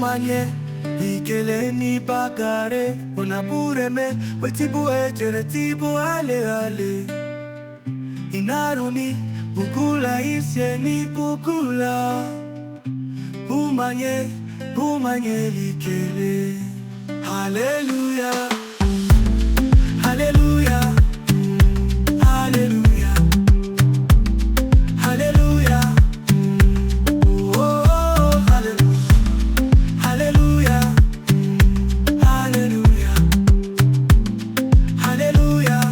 Bumanye ikeleni bagare Unabureme wetibu ejere tibu ale ale Inaruni bukula isyeni bukula Bumanye ikele Hallelujah, hallelujah, hallelujah, hallelujah. Oh, hallelujah, hallelujah, hallelujah, hallelujah.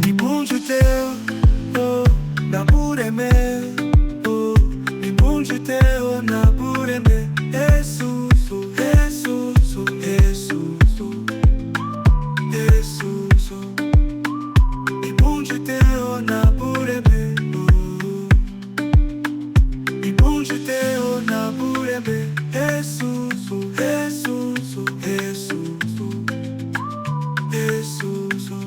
Ni bonjour teo, oh, na bureme, oh, ni bonjour teo, na bureme. Jesus, oh, Jesus, oh, Jesus, oh, Jesus, oh. Ni bonjour teo, na bureme, oh. Ni bonjour teo, na bureme. Jesus, oh, Jesus, oh, Jesus, oh, Jesus, oh.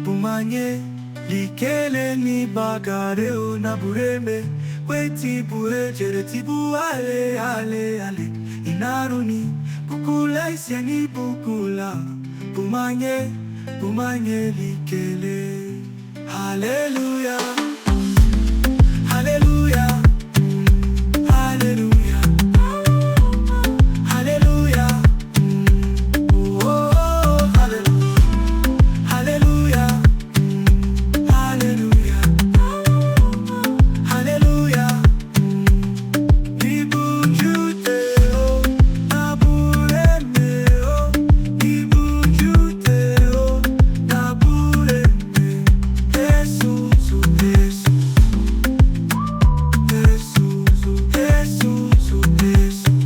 Bumanye likele ni bagare Unabureme wetibu ejere tibu ale ale ale Inaruni bukula isyeni bukula Bumanye likele Hallelujah, hallelujah, hallelujah, hallelujah. Oh, hallelujah, hallelujah, hallelujah, hallelujah. Ni bonjour teo, na bureme, oh. Ni bonjour teo, na bureme. Jesus, oh, Jesus, Jesus, oh, Jesus, oh, Jesus,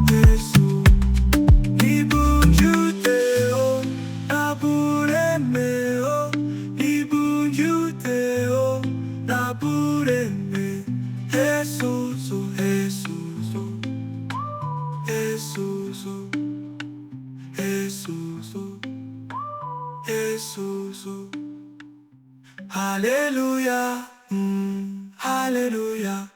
Jesus. Ni bonjour teo, na bureme, oh. Ni bonjour teo, na bureme. Jesus, oh, Jesus, oh, Jesus, oh, Jesus, oh, Jesus, oh. Hallelujah, hallelujah.